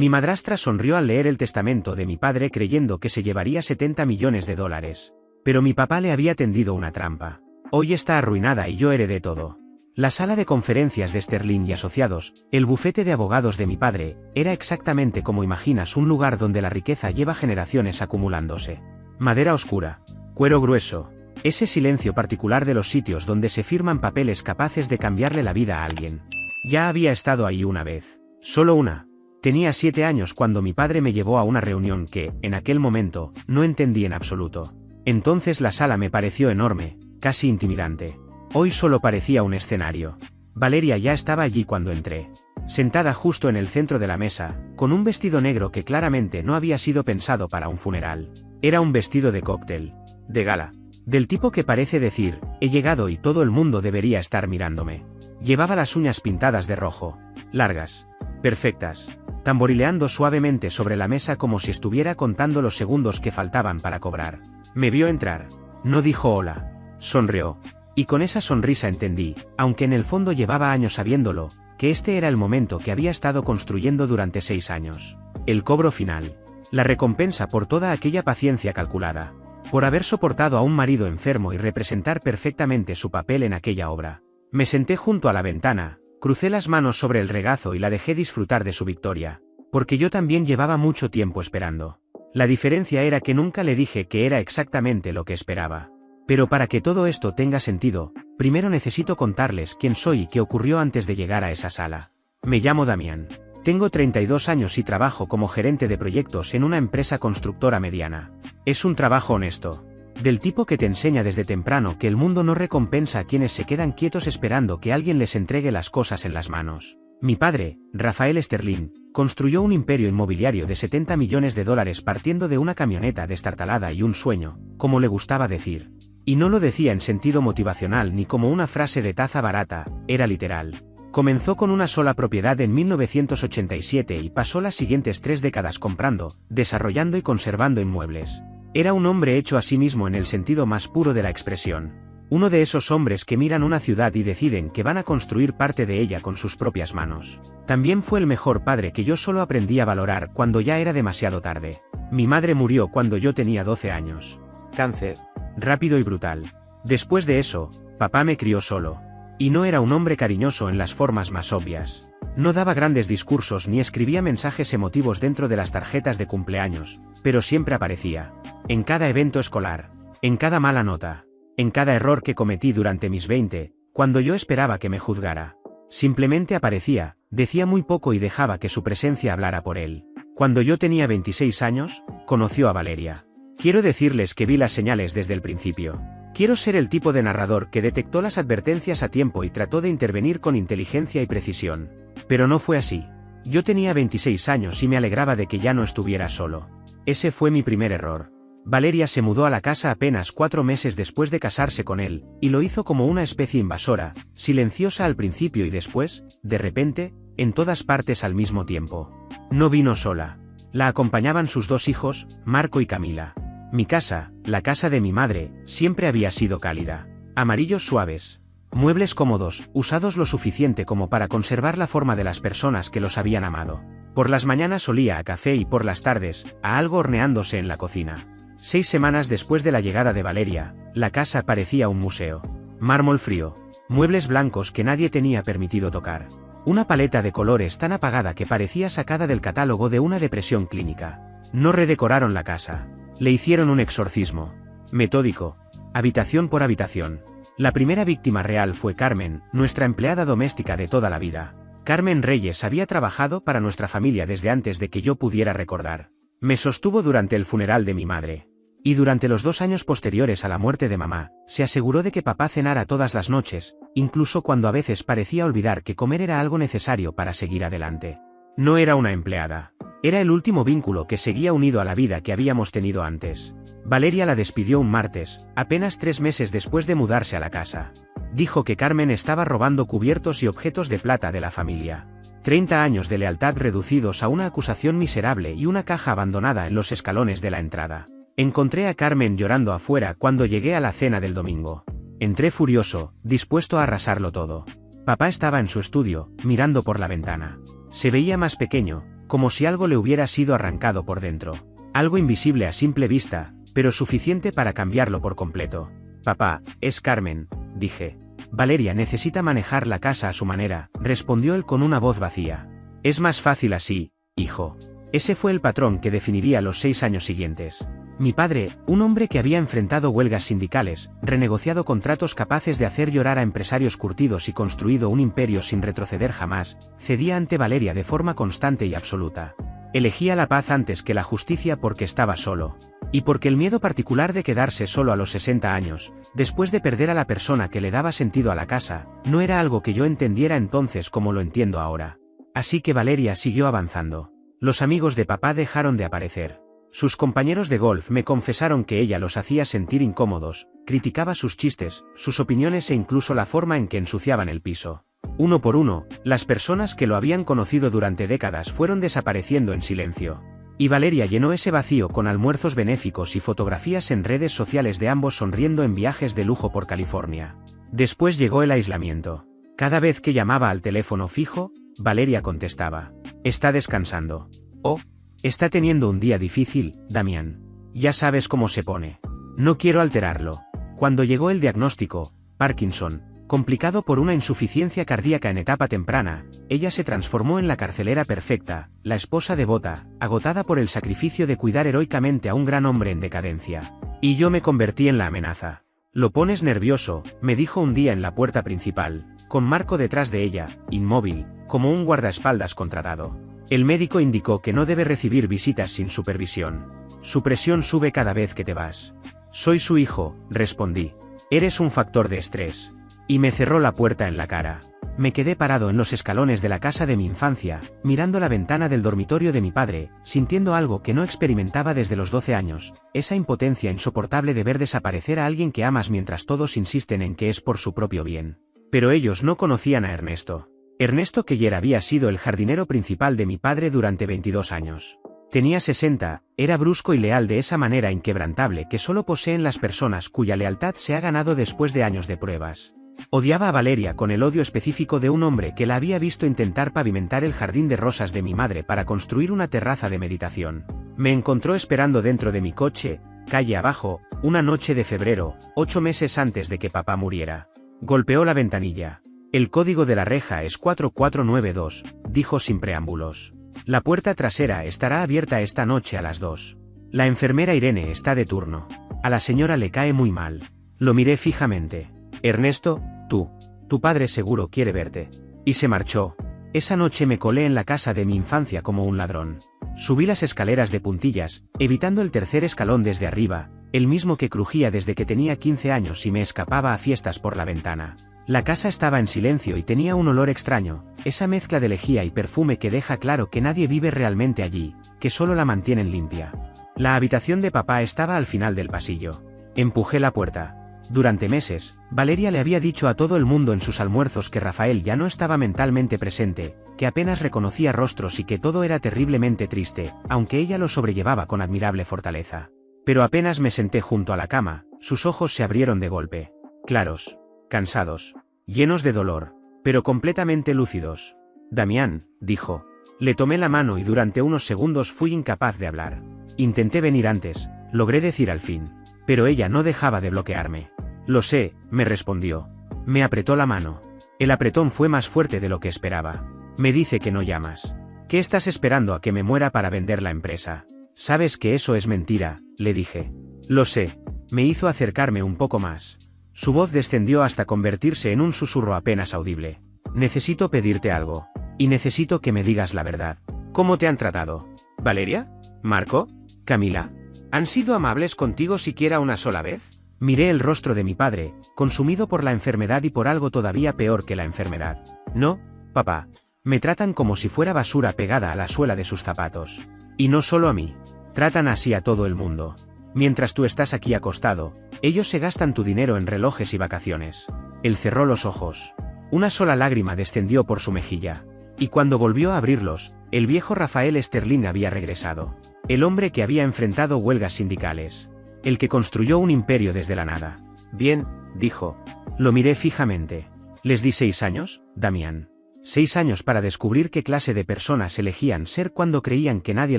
Mi madrastra sonrió al leer el testamento de mi padre creyendo que se llevaría 70 millones de dólares. Pero mi papá le había tendido una trampa. Hoy está arruinada y yo heredé todo. La sala de conferencias de Sterling y Asociados, el bufete de abogados de mi padre, era exactamente como imaginas un lugar donde la riqueza lleva generaciones acumulándose. Madera oscura, cuero grueso, ese silencio particular de los sitios donde se firman papeles capaces de cambiarle la vida a alguien. Ya había estado ahí una vez. Solo una. Tenía 7 años cuando mi padre me llevó a una reunión que, en aquel momento, no entendí en absoluto. Entonces la sala me pareció enorme, casi intimidante. Hoy solo parecía un escenario. Valeria ya estaba allí cuando entré. Sentada justo en el centro de la mesa, con un vestido negro que claramente no había sido pensado para un funeral. Era un vestido de cóctel. De gala. Del tipo que parece decir, he llegado y todo el mundo debería estar mirándome. Llevaba las uñas pintadas de rojo. Largas. Perfectas. Tamborileando suavemente sobre la mesa como si estuviera contando los segundos que faltaban para cobrar. Me vio entrar. No dijo hola. Sonrió. Y con esa sonrisa entendí, aunque en el fondo llevaba años sabiéndolo, que este era el momento que había estado construyendo durante 6 años. El cobro final. La recompensa por toda aquella paciencia calculada. Por haber soportado a un marido enfermo y representar perfectamente su papel en aquella obra. Me senté junto a la ventana, crucé las manos sobre el regazo y la dejé disfrutar de su victoria. Porque yo también llevaba mucho tiempo esperando. La diferencia era que nunca le dije que era exactamente lo que esperaba. Pero para que todo esto tenga sentido, primero necesito contarles quién soy y qué ocurrió antes de llegar a esa sala. Me llamo Damián. Tengo 32 años y trabajo como gerente de proyectos en una empresa constructora mediana. Es un trabajo honesto. Del tipo que te enseña desde temprano que el mundo no recompensa a quienes se quedan quietos esperando que alguien les entregue las cosas en las manos. Mi padre, Rafael Sterling, construyó un imperio inmobiliario de 70 millones de dólares partiendo de una camioneta destartalada y un sueño, como le gustaba decir. Y no lo decía en sentido motivacional ni como una frase de taza barata, era literal. Comenzó con una sola propiedad en 1987 y pasó las siguientes 3 décadas comprando, desarrollando y conservando inmuebles. Era un hombre hecho a sí mismo en el sentido más puro de la expresión. Uno de esos hombres que miran una ciudad y deciden que van a construir parte de ella con sus propias manos. También fue el mejor padre que yo solo aprendí a valorar cuando ya era demasiado tarde. Mi madre murió cuando yo tenía 12 años. Cáncer. Rápido y brutal. Después de eso, papá me crió solo. Y no era un hombre cariñoso en las formas más obvias. No daba grandes discursos ni escribía mensajes emotivos dentro de las tarjetas de cumpleaños, pero siempre aparecía. En cada evento escolar. En cada mala nota. En cada error que cometí durante mis 20, cuando yo esperaba que me juzgara. Simplemente aparecía, decía muy poco y dejaba que su presencia hablara por él. Cuando yo tenía 26 años, conoció a Valeria. Quiero decirles que vi las señales desde el principio. Quiero ser el tipo de narrador que detectó las advertencias a tiempo y trató de intervenir con inteligencia y precisión. Pero no fue así. Yo tenía 26 años y me alegraba de que ya no estuviera solo. Ese fue mi primer error. Valeria se mudó a la casa apenas 4 meses después de casarse con él, y lo hizo como una especie invasora, silenciosa al principio y después, de repente, en todas partes al mismo tiempo. No vino sola. La acompañaban sus 2 hijos, Marco y Camila. Mi casa, la casa de mi madre, siempre había sido cálida. Amarillos suaves. Muebles cómodos, usados lo suficiente como para conservar la forma de las personas que los habían amado. Por las mañanas olía a café y por las tardes, a algo horneándose en la cocina. 6 semanas después de la llegada de Valeria, la casa parecía un museo. Mármol frío. Muebles blancos que nadie tenía permitido tocar. Una paleta de colores tan apagada que parecía sacada del catálogo de una depresión clínica. No redecoraron la casa. Le hicieron un exorcismo. Metódico. Habitación por habitación. La primera víctima real fue Carmen, nuestra empleada doméstica de toda la vida. Carmen Reyes había trabajado para nuestra familia desde antes de que yo pudiera recordar. Me sostuvo durante el funeral de mi madre. Y durante los 2 años posteriores a la muerte de mamá, se aseguró de que papá cenara todas las noches, incluso cuando a veces parecía olvidar que comer era algo necesario para seguir adelante. No era una empleada. Era el último vínculo que seguía unido a la vida que habíamos tenido antes. Valeria la despidió un martes, apenas 3 meses después de mudarse a la casa. Dijo que Carmen estaba robando cubiertos y objetos de plata de la familia. 30 años de lealtad reducidos a una acusación miserable y una caja abandonada en los escalones de la entrada. Encontré a Carmen llorando afuera cuando llegué a la cena del domingo. Entré furioso, dispuesto a arrasarlo todo. Papá estaba en su estudio, mirando por la ventana. Se veía más pequeño, como si algo le hubiera sido arrancado por dentro. Algo invisible a simple vista, pero suficiente para cambiarlo por completo. Papá, es Carmen, dije. Valeria necesita manejar la casa a su manera, respondió él con una voz vacía. Es más fácil así, hijo. Ese fue el patrón que definiría los 6 años siguientes. Mi padre, un hombre que había enfrentado huelgas sindicales, renegociado contratos capaces de hacer llorar a empresarios curtidos y construido un imperio sin retroceder jamás, cedía ante Valeria de forma constante y absoluta. Elegía la paz antes que la justicia porque estaba solo. Y porque el miedo particular de quedarse solo a los 60 años, después de perder a la persona que le daba sentido a la casa, no era algo que yo entendiera entonces como lo entiendo ahora. Así que Valeria siguió avanzando. Los amigos de papá dejaron de aparecer. Sus compañeros de golf me confesaron que ella los hacía sentir incómodos, criticaba sus chistes, sus opiniones e incluso la forma en que ensuciaban el piso. Uno por uno, las personas que lo habían conocido durante décadas fueron desapareciendo en silencio. Y Valeria llenó ese vacío con almuerzos benéficos y fotografías en redes sociales de ambos sonriendo en viajes de lujo por California. Después llegó el aislamiento. Cada vez que llamaba al teléfono fijo, Valeria contestaba. Está descansando. Oh, está teniendo un día difícil, Damián. Ya sabes cómo se pone. No quiero alterarlo. Cuando llegó el diagnóstico, Parkinson, complicado por una insuficiencia cardíaca en etapa temprana, ella se transformó en la carcelera perfecta, la esposa devota, agotada por el sacrificio de cuidar heroicamente a un gran hombre en decadencia. Y yo me convertí en la amenaza. Lo pones nervioso, me dijo un día en la puerta principal, con Marco detrás de ella, inmóvil, como un guardaespaldas contratado. El médico indicó que no debe recibir visitas sin supervisión. Su presión sube cada vez que te vas. Soy su hijo, respondí. Eres un factor de estrés. Y me cerró la puerta en la cara. Me quedé parado en los escalones de la casa de mi infancia, mirando la ventana del dormitorio de mi padre, sintiendo algo que no experimentaba desde los 12 años, esa impotencia insoportable de ver desaparecer a alguien que amas mientras todos insisten en que es por su propio bien. Pero ellos no conocían a Ernesto. Ernesto Keller había sido el jardinero principal de mi padre durante 22 años. Tenía 60, era brusco y leal de esa manera inquebrantable que solo poseen las personas cuya lealtad se ha ganado después de años de pruebas. Odiaba a Valeria con el odio específico de un hombre que la había visto intentar pavimentar el jardín de rosas de mi madre para construir una terraza de meditación. Me encontró esperando dentro de mi coche, calle abajo, una noche de febrero, 8 meses antes de que papá muriera. Golpeó la ventanilla. El código de la reja es 4492, dijo sin preámbulos. La puerta trasera estará abierta esta noche a las 2. La enfermera Irene está de turno. A la señora le cae muy mal. Lo miré fijamente. Ernesto, tu padre seguro quiere verte. Y se marchó. Esa noche me colé en la casa de mi infancia como un ladrón. Subí las escaleras de puntillas, evitando el tercer escalón desde arriba, el mismo que crujía desde que tenía 15 años y me escapaba a fiestas por la ventana. La casa estaba en silencio y tenía un olor extraño, esa mezcla de lejía y perfume que deja claro que nadie vive realmente allí, que solo la mantienen limpia. La habitación de papá estaba al final del pasillo. Empujé la puerta. Durante meses, Valeria le había dicho a todo el mundo en sus almuerzos que Rafael ya no estaba mentalmente presente, que apenas reconocía rostros y que todo era terriblemente triste, aunque ella lo sobrellevaba con admirable fortaleza. Pero apenas me senté junto a la cama, sus ojos se abrieron de golpe. Claros, cansados, llenos de dolor, pero completamente lúcidos. Damián, dijo. Le tomé la mano y durante unos segundos fui incapaz de hablar. Intenté venir antes, logré decir al fin. Pero ella no dejaba de bloquearme. Lo sé, me respondió. Me apretó la mano. El apretón fue más fuerte de lo que esperaba. Me dice que no llamas. ¿Qué estás esperando a que me muera para vender la empresa? Sabes que eso es mentira, le dije. Lo sé. Me hizo acercarme un poco más. Su voz descendió hasta convertirse en un susurro apenas audible. Necesito pedirte algo. Y necesito que me digas la verdad. ¿Cómo te han tratado? ¿Valeria? ¿Marco? ¿Camila? ¿Han sido amables contigo siquiera una sola vez? Miré el rostro de mi padre, consumido por la enfermedad y por algo todavía peor que la enfermedad. No, papá. Me tratan como si fuera basura pegada a la suela de sus zapatos. Y no solo a mí. Tratan así a todo el mundo. Mientras tú estás aquí acostado, ellos se gastan tu dinero en relojes y vacaciones. Él cerró los ojos. Una sola lágrima descendió por su mejilla. Y cuando volvió a abrirlos, el viejo Rafael Sterling había regresado. El hombre que había enfrentado huelgas sindicales. El que construyó un imperio desde la nada. Bien, dijo. Lo miré fijamente. Les di 6 años, Damián. 6 años para descubrir qué clase de personas elegían ser cuando creían que nadie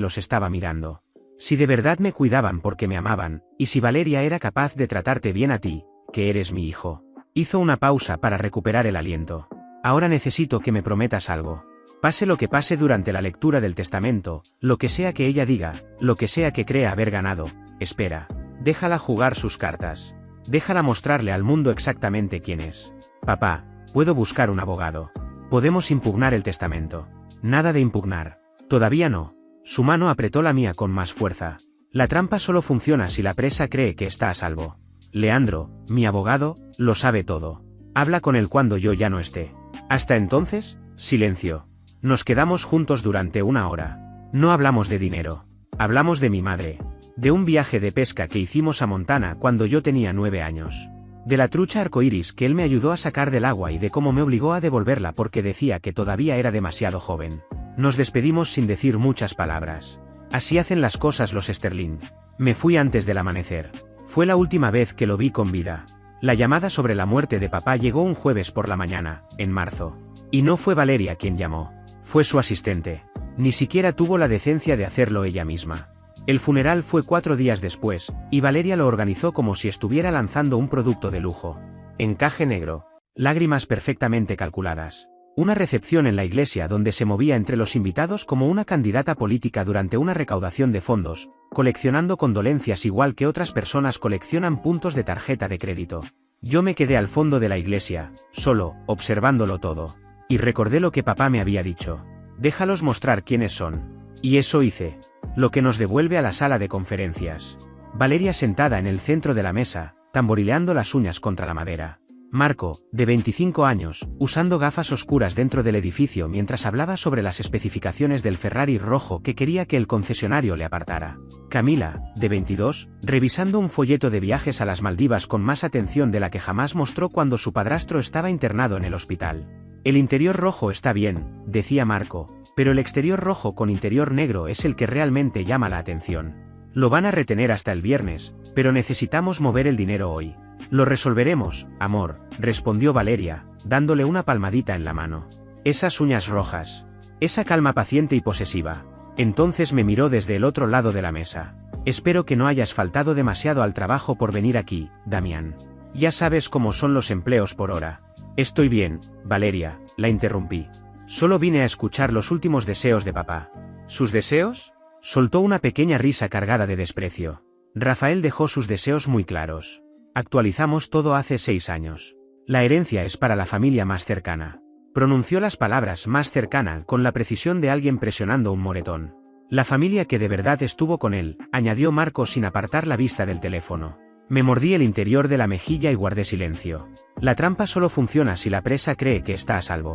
los estaba mirando. Si de verdad me cuidaban porque me amaban, y si Valeria era capaz de tratarte bien a ti, que eres mi hijo. Hizo una pausa para recuperar el aliento. Ahora necesito que me prometas algo. Pase lo que pase durante la lectura del testamento, lo que sea que ella diga, lo que sea que crea haber ganado, espera. Déjala jugar sus cartas. Déjala mostrarle al mundo exactamente quién es. Papá, puedo buscar un abogado. Podemos impugnar el testamento. Nada de impugnar. Todavía no. Su mano apretó la mía con más fuerza. La trampa solo funciona si la presa cree que está a salvo. Leandro, mi abogado, lo sabe todo. Habla con él cuando yo ya no esté. Hasta entonces, silencio. Nos quedamos juntos durante 1 hora. No hablamos de dinero. Hablamos de mi madre. De un viaje de pesca que hicimos a Montana cuando yo tenía 9 años. De la trucha arcoíris que él me ayudó a sacar del agua y de cómo me obligó a devolverla porque decía que todavía era demasiado joven. Nos despedimos sin decir muchas palabras. Así hacen las cosas los Sterling. Me fui antes del amanecer. Fue la última vez que lo vi con vida. La llamada sobre la muerte de papá llegó un jueves por la mañana, en marzo. Y no fue Valeria quien llamó. Fue su asistente. Ni siquiera tuvo la decencia de hacerlo ella misma. El funeral fue 4 días después, y Valeria lo organizó como si estuviera lanzando un producto de lujo. Encaje negro. Lágrimas perfectamente calculadas. Una recepción en la iglesia donde se movía entre los invitados como una candidata política durante una recaudación de fondos, coleccionando condolencias igual que otras personas coleccionan puntos de tarjeta de crédito. Yo me quedé al fondo de la iglesia, solo, observándolo todo. Y recordé lo que papá me había dicho. Déjalos mostrar quiénes son. Y eso hice. Lo que nos devuelve a la sala de conferencias. Valeria sentada en el centro de la mesa, tamborileando las uñas contra la madera. Marco, de 25 años, usando gafas oscuras dentro del edificio mientras hablaba sobre las especificaciones del Ferrari rojo que quería que el concesionario le apartara. Camila, de 22, revisando un folleto de viajes a las Maldivas con más atención de la que jamás mostró cuando su padrastro estaba internado en el hospital. El interior rojo está bien, decía Marco, pero el exterior rojo con interior negro es el que realmente llama la atención. Lo van a retener hasta el viernes, pero necesitamos mover el dinero hoy. Lo resolveremos, amor, respondió Valeria, dándole una palmadita en la mano. Esas uñas rojas. Esa calma paciente y posesiva. Entonces me miró desde el otro lado de la mesa. Espero que no hayas faltado demasiado al trabajo por venir aquí, Damián. Ya sabes cómo son los empleos por hora. Estoy bien, Valeria, la interrumpí. Solo vine a escuchar los últimos deseos de papá. ¿Sus deseos? Soltó una pequeña risa cargada de desprecio. Rafael dejó sus deseos muy claros. Actualizamos todo hace 6 años. La herencia es para la familia más cercana. Pronunció las palabras más cercana con la precisión de alguien presionando un moretón. La familia que de verdad estuvo con él, añadió Marco sin apartar la vista del teléfono. Me mordí el interior de la mejilla y guardé silencio. La trampa solo funciona si la presa cree que está a salvo.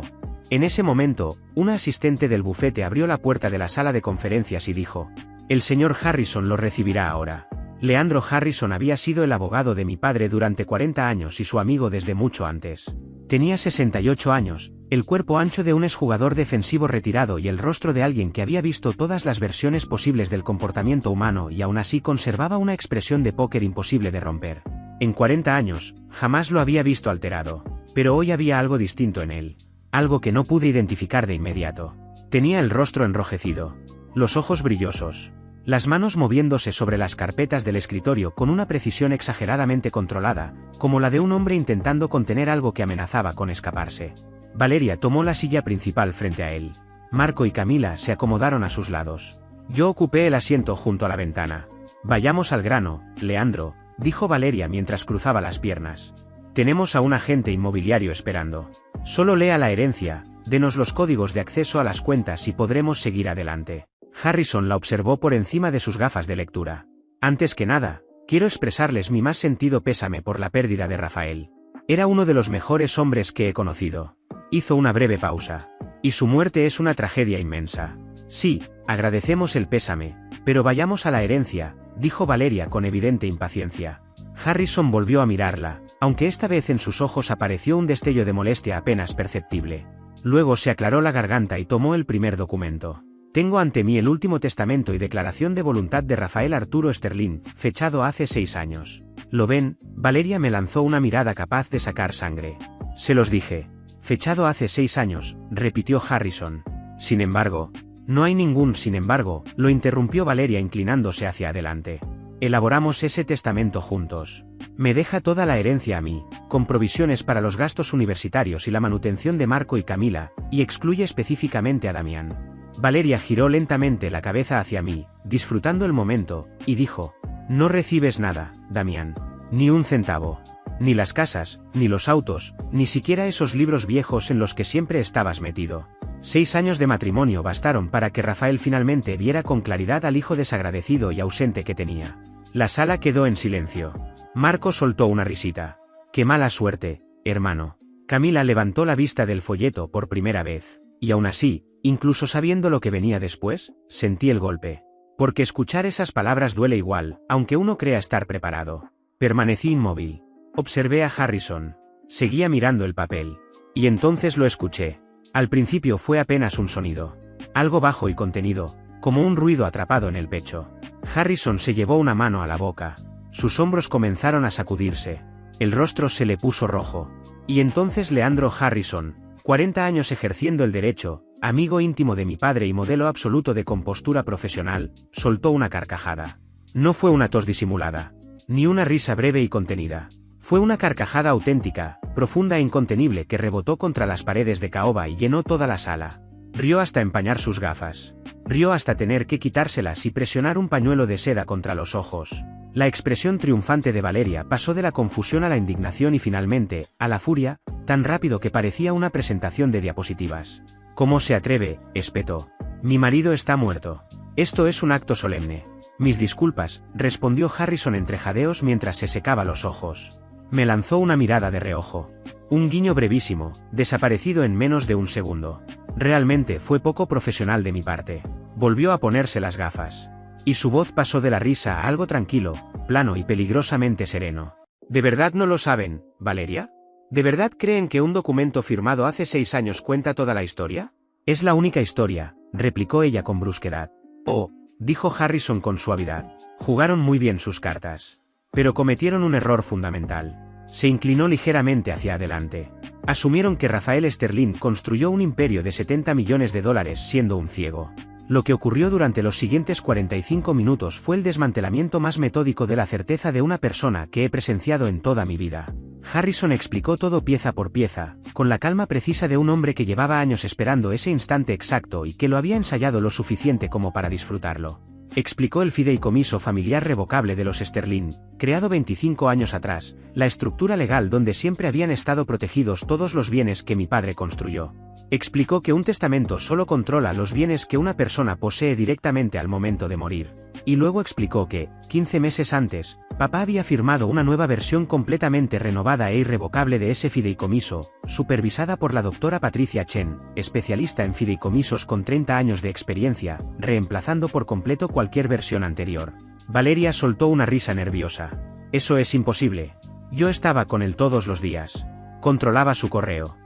En ese momento, una asistente del bufete abrió la puerta de la sala de conferencias y dijo: el señor Harrison lo recibirá ahora. Leandro Harrison había sido el abogado de mi padre durante 40 años y su amigo desde mucho antes. Tenía 68 años, el cuerpo ancho de un exjugador defensivo retirado y el rostro de alguien que había visto todas las versiones posibles del comportamiento humano y aún así conservaba una expresión de póker imposible de romper. En 40 años, jamás lo había visto alterado, pero hoy había algo distinto en él. Algo que no pude identificar de inmediato. Tenía el rostro enrojecido, los ojos brillosos, las manos moviéndose sobre las carpetas del escritorio con una precisión exageradamente controlada, como la de un hombre intentando contener algo que amenazaba con escaparse. Valeria tomó la silla principal frente a él. Marco y Camila se acomodaron a sus lados. Yo ocupé el asiento junto a la ventana. Vayamos al grano, Leandro, dijo Valeria mientras cruzaba las piernas. Tenemos a un agente inmobiliario esperando. Solo lea la herencia, denos los códigos de acceso a las cuentas y podremos seguir adelante. Harrison la observó por encima de sus gafas de lectura. Antes que nada, quiero expresarles mi más sentido pésame por la pérdida de Rafael. Era uno de los mejores hombres que he conocido. Hizo una breve pausa. Y su muerte es una tragedia inmensa. Sí, agradecemos el pésame, pero vayamos a la herencia, dijo Valeria con evidente impaciencia. Harrison volvió a mirarla, aunque esta vez en sus ojos apareció un destello de molestia apenas perceptible. Luego se aclaró la garganta y tomó el primer documento. Tengo ante mí el último testamento y declaración de voluntad de Rafael Arturo Sterling, fechado hace 6 años. ¿Lo ven? Valeria me lanzó una mirada capaz de sacar sangre. Se los dije. Fechado hace 6 años, repitió Harrison. Sin embargo. No hay ningún sin embargo, lo interrumpió Valeria inclinándose hacia adelante. Elaboramos ese testamento juntos. Me deja toda la herencia a mí, con provisiones para los gastos universitarios y la manutención de Marco y Camila, y excluye específicamente a Damián. Valeria giró lentamente la cabeza hacia mí, disfrutando el momento, y dijo: no recibes nada, Damián. Ni un centavo. Ni las casas, ni los autos, ni siquiera esos libros viejos en los que siempre estabas metido. 6 años de matrimonio bastaron para que Rafael finalmente viera con claridad al hijo desagradecido y ausente que tenía. La sala quedó en silencio. Marco soltó una risita. Qué mala suerte, hermano. Camila levantó la vista del folleto por primera vez, y aún así, incluso sabiendo lo que venía después, sentí el golpe. Porque escuchar esas palabras duele igual, aunque uno crea estar preparado. Permanecí inmóvil. Observé a Harrison. Seguía mirando el papel. Y entonces lo escuché. Al principio fue apenas un sonido. Algo bajo y contenido, como un ruido atrapado en el pecho. Harrison se llevó una mano a la boca. Sus hombros comenzaron a sacudirse. El rostro se le puso rojo. Y entonces Leandro Harrison, 40 años ejerciendo el derecho, amigo íntimo de mi padre y modelo absoluto de compostura profesional, soltó una carcajada. No fue una tos disimulada. Ni una risa breve y contenida. Fue una carcajada auténtica, profunda e incontenible que rebotó contra las paredes de caoba y llenó toda la sala. Rió hasta empañar sus gafas. Rió hasta tener que quitárselas y presionar un pañuelo de seda contra los ojos. La expresión triunfante de Valeria pasó de la confusión a la indignación y finalmente, a la furia, tan rápido que parecía una presentación de diapositivas. ¿Cómo se atreve?, espetó. Mi marido está muerto. Esto es un acto solemne. Mis disculpas, respondió Harrison entre jadeos mientras se secaba los ojos. Me lanzó una mirada de reojo. Un guiño brevísimo, desaparecido en menos de un segundo. Realmente fue poco profesional de mi parte. Volvió a ponerse las gafas. Y su voz pasó de la risa a algo tranquilo, plano y peligrosamente sereno. ¿De verdad no lo saben, Valeria? ¿De verdad creen que un documento firmado hace 6 años cuenta toda la historia? Es la única historia, replicó ella con brusquedad. Oh, dijo Harrison con suavidad. Jugaron muy bien sus cartas. Pero cometieron un error fundamental. Se inclinó ligeramente hacia adelante. Asumieron que Rafael Sterling construyó un imperio de 70 millones de dólares siendo un ciego. Lo que ocurrió durante los siguientes 45 minutos fue el desmantelamiento más metódico de la certeza de una persona que he presenciado en toda mi vida. Harrison explicó todo pieza por pieza, con la calma precisa de un hombre que llevaba años esperando ese instante exacto y que lo había ensayado lo suficiente como para disfrutarlo. Explicó el fideicomiso familiar revocable de los Sterling, creado 25 años atrás, la estructura legal donde siempre habían estado protegidos todos los bienes que mi padre construyó. Explicó que un testamento solo controla los bienes que una persona posee directamente al momento de morir. Y luego explicó que, 15 meses antes, papá había firmado una nueva versión completamente renovada e irrevocable de ese fideicomiso, supervisada por la doctora Patricia Chen, especialista en fideicomisos con 30 años de experiencia, reemplazando por completo cualquier versión anterior. Valeria soltó una risa nerviosa. Eso es imposible. Yo estaba con él todos los días. Controlaba su correo,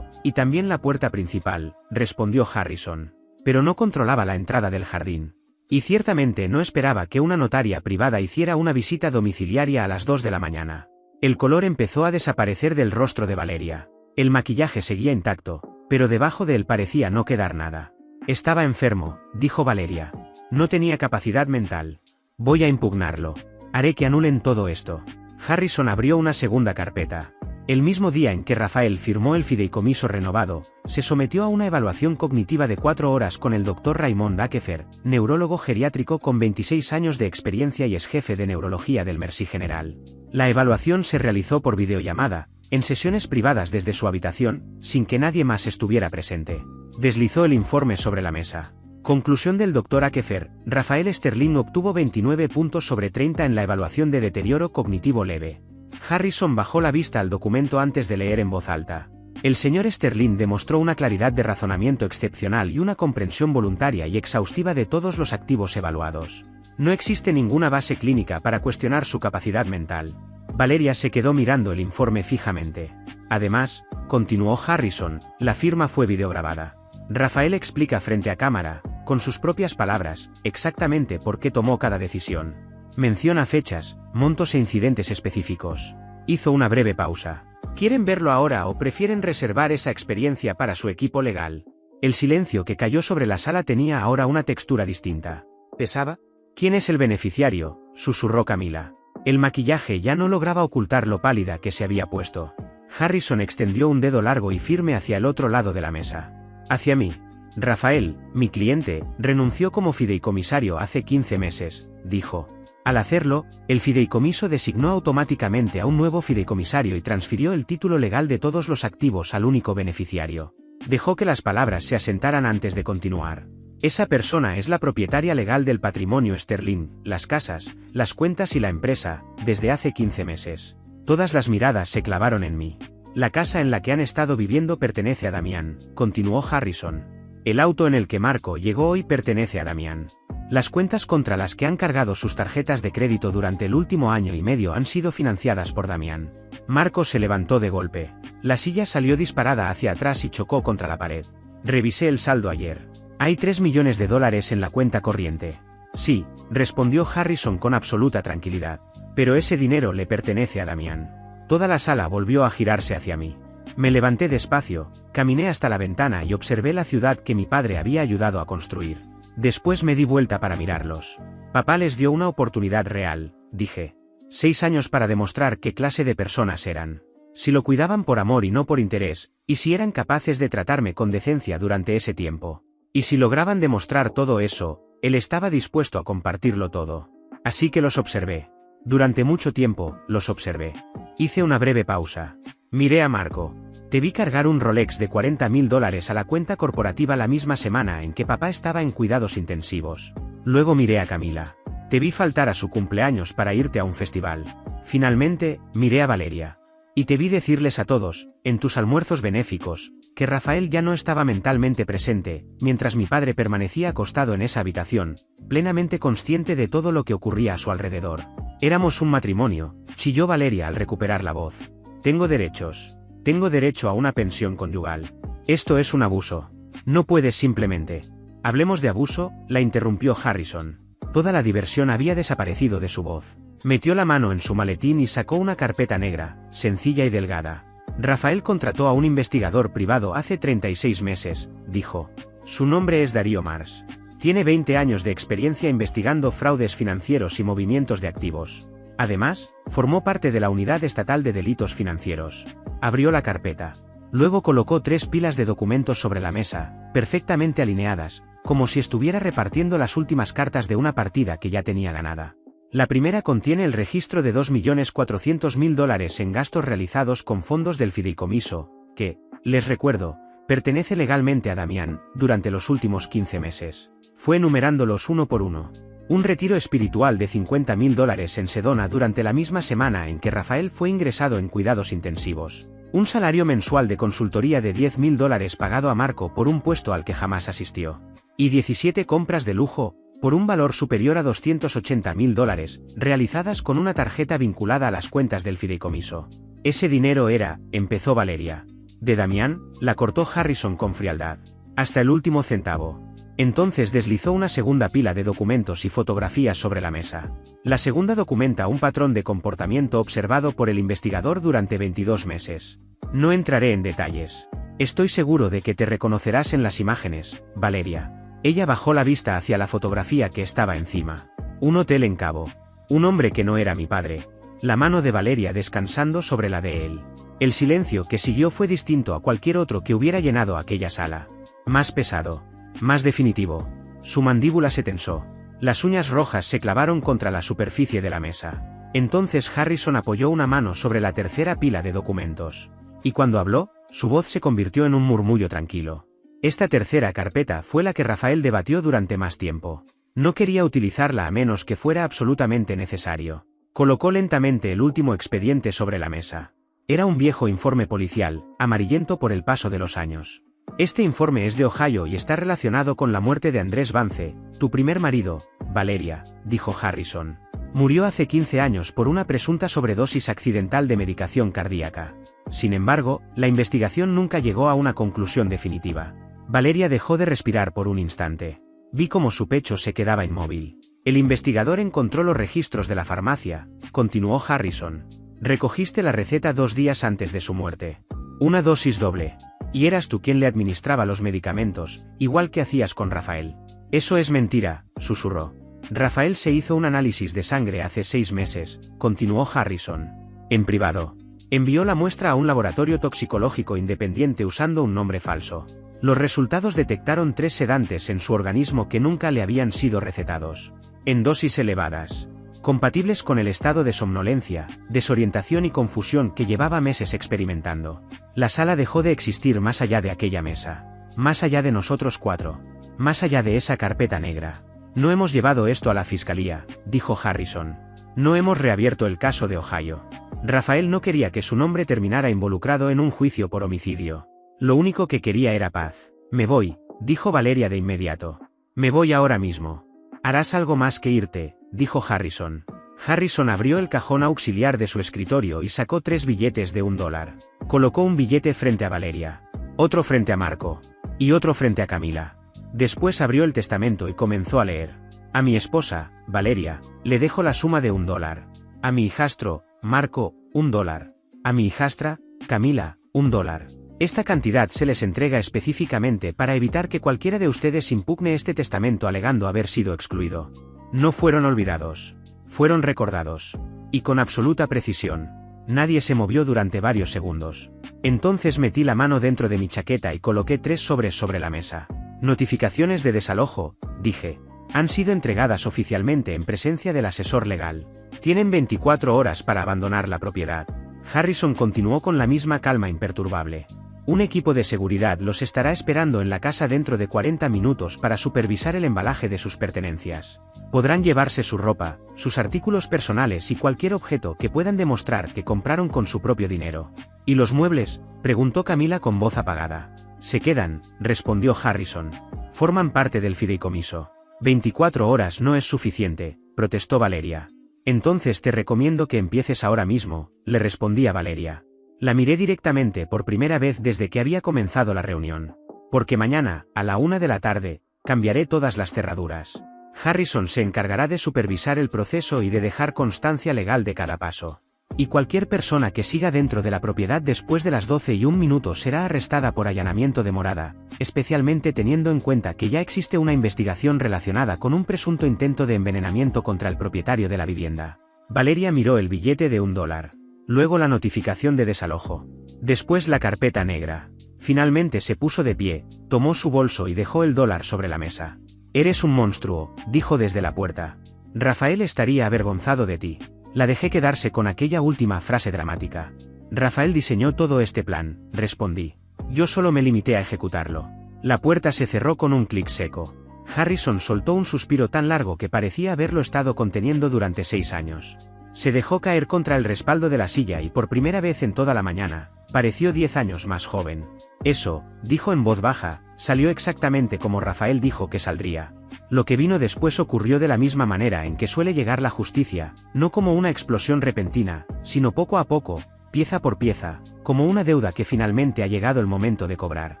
y también la puerta principal, respondió Harrison. Pero no controlaba la entrada del jardín. Y ciertamente no esperaba que una notaria privada hiciera una visita domiciliaria a las 2 de la mañana. El color empezó a desaparecer del rostro de Valeria. El maquillaje seguía intacto, pero debajo de él parecía no quedar nada. Estaba enfermo, dijo Valeria. No tenía capacidad mental. Voy a impugnarlo. Haré que anulen todo esto. Harrison abrió una segunda carpeta. El mismo día en que Rafael firmó el fideicomiso renovado, se sometió a una evaluación cognitiva de 4 horas con el Dr. Raymond Akefer, neurólogo geriátrico con 26 años de experiencia y ex jefe de neurología del Mercy General. La evaluación se realizó por videollamada, en sesiones privadas desde su habitación, sin que nadie más estuviera presente. Deslizó el informe sobre la mesa. Conclusión del Dr. Akefer: Rafael Sterling obtuvo 29 puntos sobre 30 en la evaluación de deterioro cognitivo leve. Harrison bajó la vista al documento antes de leer en voz alta. El señor Sterling demostró una claridad de razonamiento excepcional y una comprensión voluntaria y exhaustiva de todos los activos evaluados. No existe ninguna base clínica para cuestionar su capacidad mental. Valeria se quedó mirando el informe fijamente. Además, continuó Harrison, la firma fue videograbada. Rafael explica frente a cámara, con sus propias palabras, exactamente por qué tomó cada decisión. Menciona fechas, montos e incidentes específicos. Hizo una breve pausa. ¿Quieren verlo ahora o prefieren reservar esa experiencia para su equipo legal? El silencio que cayó sobre la sala tenía ahora una textura distinta. ¿Pesaba? ¿Quién es el beneficiario?, susurró Camila. El maquillaje ya no lograba ocultar lo pálida que se había puesto. Harrison extendió un dedo largo y firme hacia el otro lado de la mesa. Hacia mí. Rafael, mi cliente, renunció como fideicomisario hace 15 meses, dijo. Al hacerlo, el fideicomiso designó automáticamente a un nuevo fideicomisario y transfirió el título legal de todos los activos al único beneficiario. Dejó que las palabras se asentaran antes de continuar. Esa persona es la propietaria legal del patrimonio Sterling, las casas, las cuentas y la empresa, desde hace 15 meses. Todas las miradas se clavaron en mí. La casa en la que han estado viviendo pertenece a Damián, continuó Harrison. El auto en el que Marco llegó hoy pertenece a Damián. Las cuentas contra las que han cargado sus tarjetas de crédito durante el último año y medio han sido financiadas por Damián. Marco se levantó de golpe. La silla salió disparada hacia atrás y chocó contra la pared. Revisé el saldo ayer. Hay $3 millones en la cuenta corriente. Sí, respondió Harrison con absoluta tranquilidad. Pero ese dinero le pertenece a Damián. Toda la sala volvió a girarse hacia mí. Me levanté despacio, caminé hasta la ventana y observé la ciudad que mi padre había ayudado a construir. Después me di vuelta para mirarlos. Papá les dio una oportunidad real, dije. 6 años para demostrar qué clase de personas eran. Si lo cuidaban por amor y no por interés, y si eran capaces de tratarme con decencia durante ese tiempo. Y si lograban demostrar todo eso, él estaba dispuesto a compartirlo todo. Así que los observé. Durante mucho tiempo, los observé. Hice una breve pausa. Miré a Marco. Te vi cargar un Rolex de $40.000 a la cuenta corporativa la misma semana en que papá estaba en cuidados intensivos. Luego miré a Camila. Te vi faltar a su cumpleaños para irte a un festival. Finalmente, miré a Valeria. Y te vi decirles a todos, en tus almuerzos benéficos, que Rafael ya no estaba mentalmente presente, mientras mi padre permanecía acostado en esa habitación, plenamente consciente de todo lo que ocurría a su alrededor. Éramos un matrimonio, chilló Valeria al recuperar la voz. Tengo derechos. Tengo derecho a una pensión conyugal. Esto es un abuso. No puedes simplemente. Hablemos de abuso, la interrumpió Harrison. Toda la diversión había desaparecido de su voz. Metió la mano en su maletín y sacó una carpeta negra, sencilla y delgada. Rafael contrató a un investigador privado hace 36 meses, dijo. Su nombre es Darío Mars. Tiene 20 años de experiencia investigando fraudes financieros y movimientos de activos. Además, formó parte de la Unidad Estatal de Delitos Financieros. Abrió la carpeta. Luego colocó 3 pilas de documentos sobre la mesa, perfectamente alineadas, como si estuviera repartiendo las últimas cartas de una partida que ya tenía ganada. La primera contiene el registro de $2.400.000 en gastos realizados con fondos del fideicomiso, que, les recuerdo, pertenece legalmente a Damián, durante los últimos 15 meses. Fue enumerándolos uno por uno. Un retiro espiritual de $50.000 en Sedona durante la misma semana en que Rafael fue ingresado en cuidados intensivos. Un salario mensual de consultoría de $10.000 pagado a Marco por un puesto al que jamás asistió. Y 17 compras de lujo, por un valor superior a $280.000, realizadas con una tarjeta vinculada a las cuentas del fideicomiso. Ese dinero era, empezó Valeria. De Damián, la cortó Harrison con frialdad. Hasta el último centavo. Entonces deslizó una segunda pila de documentos y fotografías sobre la mesa. La segunda documenta un patrón de comportamiento observado por el investigador durante 22 meses. No entraré en detalles. Estoy seguro de que te reconocerás en las imágenes, Valeria. Ella bajó la vista hacia la fotografía que estaba encima. Un hotel en Cabo. Un hombre que no era mi padre. La mano de Valeria descansando sobre la de él. El silencio que siguió fue distinto a cualquier otro que hubiera llenado aquella sala. Más pesado. Más definitivo. Su mandíbula se tensó. Las uñas rojas se clavaron contra la superficie de la mesa. Entonces Harrison apoyó una mano sobre la tercera pila de documentos. Y cuando habló, su voz se convirtió en un murmullo tranquilo. Esta tercera carpeta fue la que Rafael debatió durante más tiempo. No quería utilizarla a menos que fuera absolutamente necesario. Colocó lentamente el último expediente sobre la mesa. Era un viejo informe policial, amarillento por el paso de los años. Este informe es de Ohio y está relacionado con la muerte de Andrés Vance, tu primer marido, Valeria, dijo Harrison. Murió hace 15 años por una presunta sobredosis accidental de medicación cardíaca. Sin embargo, la investigación nunca llegó a una conclusión definitiva. Valeria dejó de respirar por un instante. Vi cómo su pecho se quedaba inmóvil. El investigador encontró los registros de la farmacia, continuó Harrison. Recogiste la receta 2 días antes de su muerte. Una dosis doble. Y eras tú quien le administraba los medicamentos, igual que hacías con Rafael. Eso es mentira, susurró. Rafael se hizo un análisis de sangre hace 6 meses, continuó Harrison. En privado. Envió la muestra a un laboratorio toxicológico independiente usando un nombre falso. Los resultados detectaron 3 sedantes en su organismo que nunca le habían sido recetados. En dosis elevadas. Compatibles con el estado de somnolencia, desorientación y confusión que llevaba meses experimentando. La sala dejó de existir más allá de aquella mesa. Más allá de nosotros 4. Más allá de esa carpeta negra. No hemos llevado esto a la fiscalía, dijo Harrison. No hemos reabierto el caso de Ohio. Rafael no quería que su nombre terminara involucrado en un juicio por homicidio. Lo único que quería era paz. Me voy, dijo Valeria de inmediato. Me voy ahora mismo. Harás algo más que irte, dijo Harrison. Harrison abrió el cajón auxiliar de su escritorio y sacó 3 billetes de $1. Colocó un billete frente a Valeria, otro frente a Marco, y otro frente a Camila. Después abrió el testamento y comenzó a leer. A mi esposa, Valeria, le dejo la suma de $1. A mi hijastro, Marco, $1. A mi hijastra, Camila, $1. Esta cantidad se les entrega específicamente para evitar que cualquiera de ustedes impugne este testamento alegando haber sido excluido. No fueron olvidados. Fueron recordados. Y con absoluta precisión. Nadie se movió durante varios segundos. Entonces metí la mano dentro de mi chaqueta y coloqué 3 sobres sobre la mesa. Notificaciones de desalojo, dije. Han sido entregadas oficialmente en presencia del asesor legal. Tienen 24 horas para abandonar la propiedad. Harrison continuó con la misma calma imperturbable. Un equipo de seguridad los estará esperando en la casa dentro de 40 minutos para supervisar el embalaje de sus pertenencias. Podrán llevarse su ropa, sus artículos personales y cualquier objeto que puedan demostrar que compraron con su propio dinero. ¿Y los muebles?, preguntó Camila con voz apagada. Se quedan, respondió Harrison. Forman parte del fideicomiso. 24 horas no es suficiente, protestó Valeria. Entonces te recomiendo que empieces ahora mismo, le respondía Valeria. La miré directamente por primera vez desde que había comenzado la reunión. Porque mañana, a la 1 de la tarde, cambiaré todas las cerraduras. Harrison se encargará de supervisar el proceso y de dejar constancia legal de cada paso. Y cualquier persona que siga dentro de la propiedad después de las 12:01 será arrestada por allanamiento de morada, especialmente teniendo en cuenta que ya existe una investigación relacionada con un presunto intento de envenenamiento contra el propietario de la vivienda. Valeria miró el billete de $1. Luego la notificación de desalojo. Después la carpeta negra. Finalmente se puso de pie, tomó su bolso y dejó el $1 sobre la mesa. Eres un monstruo, dijo desde la puerta. Rafael estaría avergonzado de ti. La dejé quedarse con aquella última frase dramática. Rafael diseñó todo este plan, respondí. Yo solo me limité a ejecutarlo. La puerta se cerró con un clic seco. Harrison soltó un suspiro tan largo que parecía haberlo estado conteniendo durante 6 años. Se dejó caer contra el respaldo de la silla y por primera vez en toda la mañana, pareció 10 años más joven. Eso, dijo en voz baja, salió exactamente como Rafael dijo que saldría. Lo que vino después ocurrió de la misma manera en que suele llegar la justicia, no como una explosión repentina, sino poco a poco, pieza por pieza, como una deuda que finalmente ha llegado el momento de cobrar.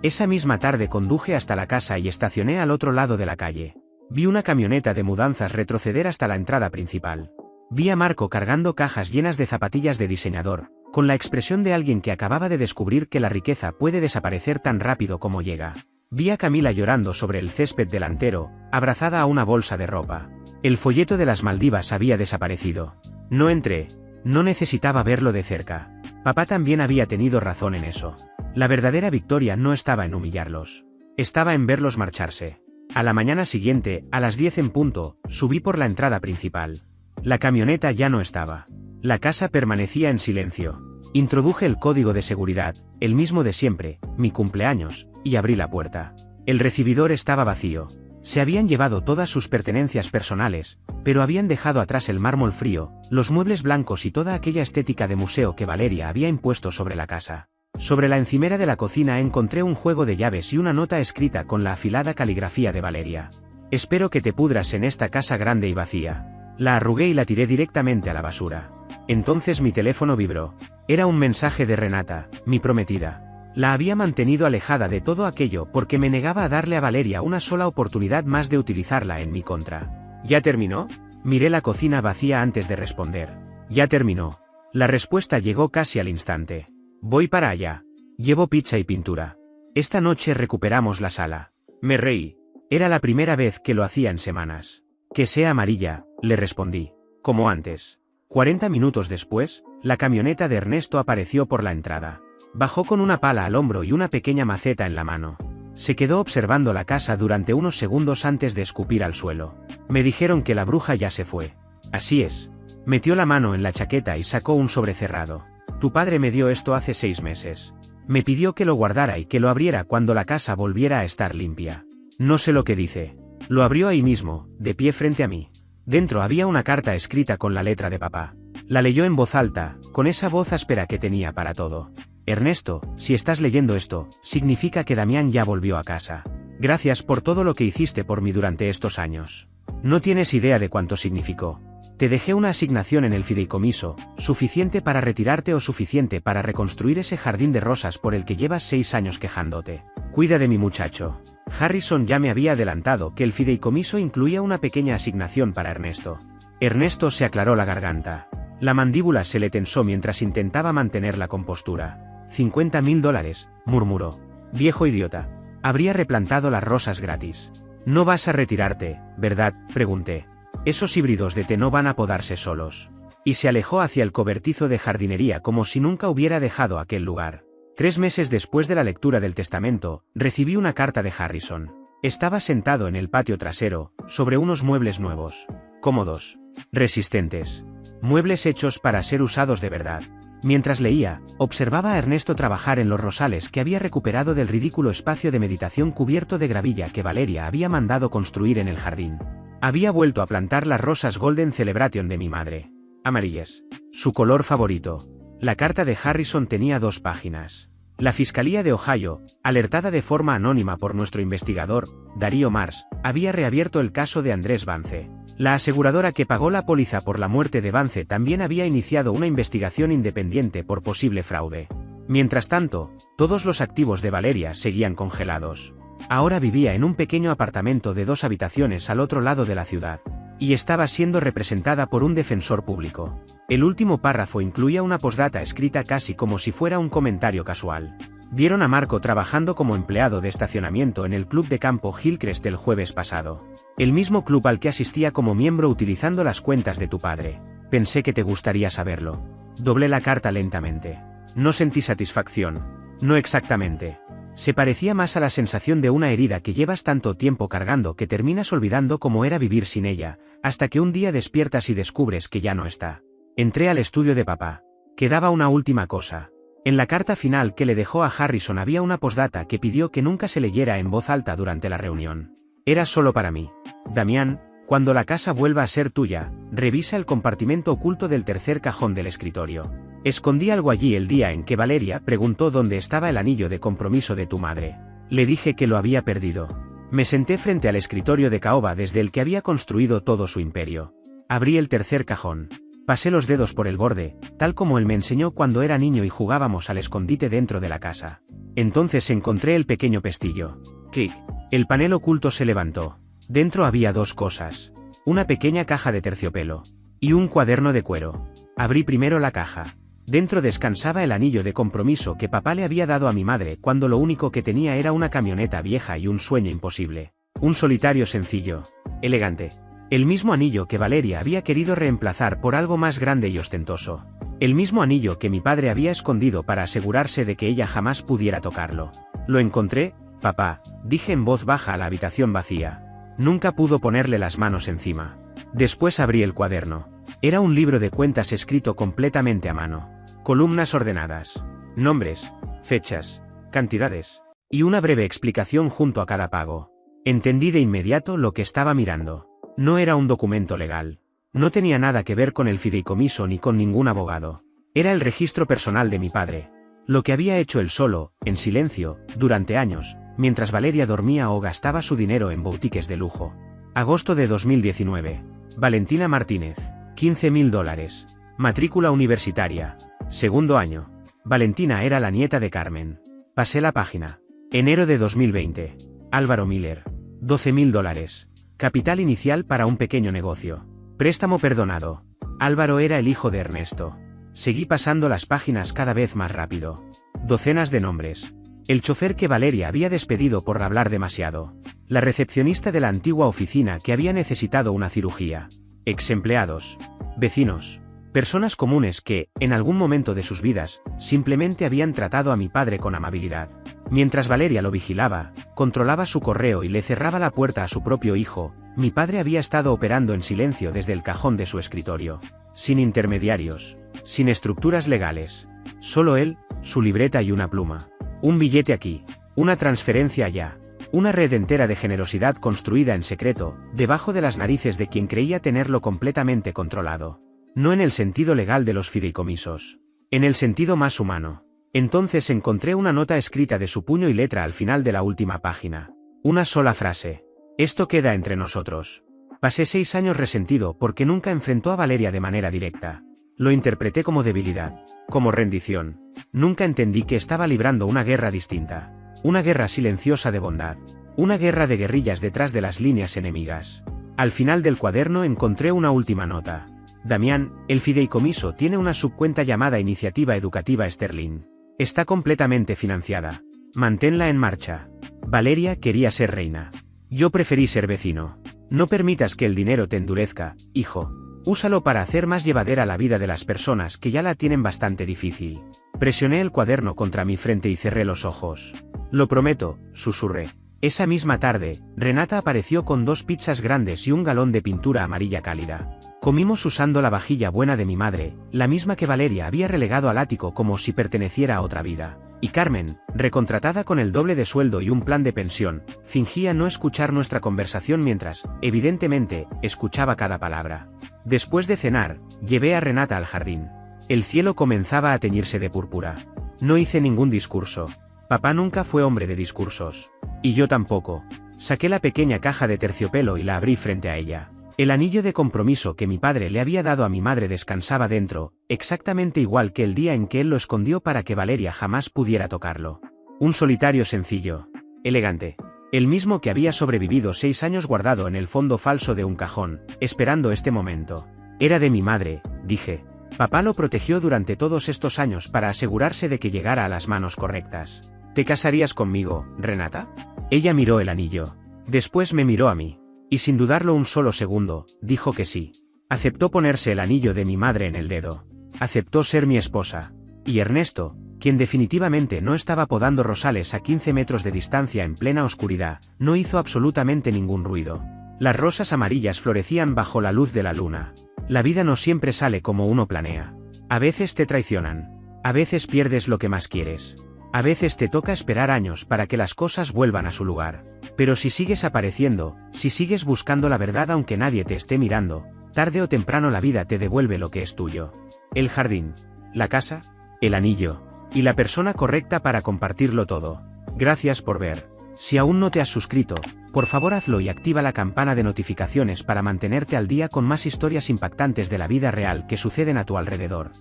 Esa misma tarde conduje hasta la casa y estacioné al otro lado de la calle. Vi una camioneta de mudanzas retroceder hasta la entrada principal. Vi a Marco cargando cajas llenas de zapatillas de diseñador, con la expresión de alguien que acababa de descubrir que la riqueza puede desaparecer tan rápido como llega. Vi a Camila llorando sobre el césped delantero, abrazada a una bolsa de ropa. El folleto de las Maldivas había desaparecido. No entré. No necesitaba verlo de cerca. Papá también había tenido razón en eso. La verdadera victoria no estaba en humillarlos. Estaba en verlos marcharse. A la mañana siguiente, a las 10 en punto, subí por la entrada principal. La camioneta ya no estaba. La casa permanecía en silencio. Introduje el código de seguridad, el mismo de siempre, mi cumpleaños, y abrí la puerta. El recibidor estaba vacío. Se habían llevado todas sus pertenencias personales, pero habían dejado atrás el mármol frío, los muebles blancos y toda aquella estética de museo que Valeria había impuesto sobre la casa. Sobre la encimera de la cocina encontré un juego de llaves y una nota escrita con la afilada caligrafía de Valeria. Espero que te pudras en esta casa grande y vacía. La arrugué y la tiré directamente a la basura. Entonces mi teléfono vibró. Era un mensaje de Renata, mi prometida. La había mantenido alejada de todo aquello porque me negaba a darle a Valeria una sola oportunidad más de utilizarla en mi contra. ¿Ya terminó? Miré la cocina vacía antes de responder. Ya terminó. La respuesta llegó casi al instante. Voy para allá. Llevo pizza y pintura. Esta noche recuperamos la sala. Me reí. Era la primera vez que lo hacía en semanas. Que sea amarilla, le respondí. Como antes. 40 minutos después, la camioneta de Ernesto apareció por la entrada. Bajó con una pala al hombro y una pequeña maceta en la mano. Se quedó observando la casa durante unos segundos antes de escupir al suelo. Me dijeron que la bruja ya se fue. Así es. Metió la mano en la chaqueta y sacó un sobre cerrado. Tu padre me dio esto hace 6 meses. Me pidió que lo guardara y que lo abriera cuando la casa volviera a estar limpia. No sé lo que dice. Lo abrió ahí mismo, de pie frente a mí. Dentro había una carta escrita con la letra de papá. La leyó en voz alta, con esa voz áspera que tenía para todo. Ernesto, si estás leyendo esto, significa que Damián ya volvió a casa. Gracias por todo lo que hiciste por mí durante estos años. No tienes idea de cuánto significó. Te dejé una asignación en el fideicomiso, suficiente para retirarte o suficiente para reconstruir ese jardín de rosas por el que llevas 6 años quejándote. Cuida de mi muchacho. Harrison ya me había adelantado que el fideicomiso incluía una pequeña asignación para Ernesto. Ernesto se aclaró la garganta. La mandíbula se le tensó mientras intentaba mantener la compostura. $50.000, murmuró. Viejo idiota. Habría replantado las rosas gratis. No vas a retirarte, ¿verdad?, pregunté. Esos híbridos de té no van a podarse solos. Y se alejó hacia el cobertizo de jardinería como si nunca hubiera dejado aquel lugar. 3 meses después de la lectura del testamento, recibí una carta de Harrison. Estaba sentado en el patio trasero, sobre unos muebles nuevos. Cómodos. Resistentes. Muebles hechos para ser usados de verdad. Mientras leía, observaba a Ernesto trabajar en los rosales que había recuperado del ridículo espacio de meditación cubierto de gravilla que Valeria había mandado construir en el jardín. Había vuelto a plantar las rosas Golden Celebration de mi madre. Amarillas. Su color favorito. La carta de Harrison tenía 2 páginas. La Fiscalía de Ohio, alertada de forma anónima por nuestro investigador, Darío Mars, había reabierto el caso de Andrés Vance. La aseguradora que pagó la póliza por la muerte de Vance también había iniciado una investigación independiente por posible fraude. Mientras tanto, todos los activos de Valeria seguían congelados. Ahora vivía en un pequeño apartamento de 2 habitaciones al otro lado de la ciudad. Y estaba siendo representada por un defensor público. El último párrafo incluía una postdata escrita casi como si fuera un comentario casual. Vieron a Marco trabajando como empleado de estacionamiento en el club de campo Hillcrest el jueves pasado. El mismo club al que asistía como miembro utilizando las cuentas de tu padre. Pensé que te gustaría saberlo. Doblé la carta lentamente. No sentí satisfacción. No exactamente. Se parecía más a la sensación de una herida que llevas tanto tiempo cargando que terminas olvidando cómo era vivir sin ella, hasta que un día despiertas y descubres que ya no está. Entré al estudio de papá. Quedaba una última cosa. En la carta final que le dejó a Harrison había una postdata que pidió que nunca se leyera en voz alta durante la reunión. Era solo para mí. Damián, cuando la casa vuelva a ser tuya, revisa el compartimento oculto del tercer cajón del escritorio. Escondí algo allí el día en que Valeria preguntó dónde estaba el anillo de compromiso de tu madre. Le dije que lo había perdido. Me senté frente al escritorio de caoba desde el que había construido todo su imperio. Abrí el tercer cajón. Pasé los dedos por el borde, tal como él me enseñó cuando era niño y jugábamos al escondite dentro de la casa. Entonces encontré el pequeño pestillo. Clic. El panel oculto se levantó. Dentro había 2 cosas. Una pequeña caja de terciopelo. Y un cuaderno de cuero. Abrí primero la caja. Dentro descansaba el anillo de compromiso que papá le había dado a mi madre cuando lo único que tenía era una camioneta vieja y un sueño imposible. Un solitario sencillo. Elegante. El mismo anillo que Valeria había querido reemplazar por algo más grande y ostentoso. El mismo anillo que mi padre había escondido para asegurarse de que ella jamás pudiera tocarlo. Lo encontré, papá, dije en voz baja a la habitación vacía. Nunca pudo ponerle las manos encima. Después abrí el cuaderno. Era un libro de cuentas escrito completamente a mano. Columnas ordenadas. Nombres, fechas, cantidades. Y una breve explicación junto a cada pago. Entendí de inmediato lo que estaba mirando. No era un documento legal. No tenía nada que ver con el fideicomiso ni con ningún abogado. Era el registro personal de mi padre. Lo que había hecho él solo, en silencio, durante años, mientras Valeria dormía o gastaba su dinero en boutiques de lujo. Agosto de 2019. Valentina Martínez. $15.000. Matrícula universitaria. Segundo año. Valentina era la nieta de Carmen. Pasé la página. Enero de 2020. Álvaro Miller. $12.000. Capital inicial para un pequeño negocio. Préstamo perdonado. Álvaro era el hijo de Ernesto. Seguí pasando las páginas cada vez más rápido. Docenas de nombres. El chofer que Valeria había despedido por hablar demasiado. La recepcionista de la antigua oficina que había necesitado una cirugía. Ex empleados. Vecinos. Personas comunes que, en algún momento de sus vidas, simplemente habían tratado a mi padre con amabilidad. Mientras Valeria lo vigilaba, controlaba su correo y le cerraba la puerta a su propio hijo, mi padre había estado operando en silencio desde el cajón de su escritorio. Sin intermediarios. Sin estructuras legales. Solo él, su libreta y una pluma. Un billete aquí. Una transferencia allá. Una red entera de generosidad construida en secreto, debajo de las narices de quien creía tenerlo completamente controlado. No en el sentido legal de los fideicomisos. En el sentido más humano. Entonces encontré una nota escrita de su puño y letra al final de la última página. Una sola frase. Esto queda entre nosotros. Pasé 6 años resentido porque nunca enfrentó a Valeria de manera directa. Lo interpreté como debilidad, como rendición. Nunca entendí que estaba librando una guerra distinta. Una guerra silenciosa de bondad. Una guerra de guerrillas detrás de las líneas enemigas. Al final del cuaderno encontré una última nota. Damián, el fideicomiso tiene una subcuenta llamada Iniciativa Educativa Sterling. Está completamente financiada. Manténla en marcha. Valeria quería ser reina. Yo preferí ser vecino. No permitas que el dinero te endurezca, hijo. Úsalo para hacer más llevadera la vida de las personas que ya la tienen bastante difícil. Presioné el cuaderno contra mi frente y cerré los ojos. Lo prometo, susurré. Esa misma tarde, Renata apareció con 2 pizzas grandes y un galón de pintura amarilla cálida. Comimos usando la vajilla buena de mi madre, la misma que Valeria había relegado al ático como si perteneciera a otra vida. Y Carmen, recontratada con el doble de sueldo y un plan de pensión, fingía no escuchar nuestra conversación mientras, evidentemente, escuchaba cada palabra. Después de cenar, llevé a Renata al jardín. El cielo comenzaba a teñirse de púrpura. No hice ningún discurso. Papá nunca fue hombre de discursos. Y yo tampoco. Saqué la pequeña caja de terciopelo y la abrí frente a ella. El anillo de compromiso que mi padre le había dado a mi madre descansaba dentro, exactamente igual que el día en que él lo escondió para que Valeria jamás pudiera tocarlo. Un solitario sencillo. Elegante. El mismo que había sobrevivido 6 años guardado en el fondo falso de un cajón, esperando este momento. Era de mi madre, dije. Papá lo protegió durante todos estos años para asegurarse de que llegara a las manos correctas. ¿Te casarías conmigo, Renata? Ella miró el anillo. Después me miró a mí. Y sin dudarlo un solo segundo, dijo que sí. Aceptó ponerse el anillo de mi madre en el dedo. Aceptó ser mi esposa. Y Ernesto, quien definitivamente no estaba podando rosales a 15 metros de distancia en plena oscuridad, no hizo absolutamente ningún ruido. Las rosas amarillas florecían bajo la luz de la luna. La vida no siempre sale como uno planea. A veces te traicionan. A veces pierdes lo que más quieres. A veces te toca esperar años para que las cosas vuelvan a su lugar. Pero si sigues apareciendo, si sigues buscando la verdad aunque nadie te esté mirando, tarde o temprano la vida te devuelve lo que es tuyo. El jardín, la casa, el anillo, y la persona correcta para compartirlo todo. Gracias por ver. Si aún no te has suscrito, por favor hazlo y activa la campana de notificaciones para mantenerte al día con más historias impactantes de la vida real que suceden a tu alrededor.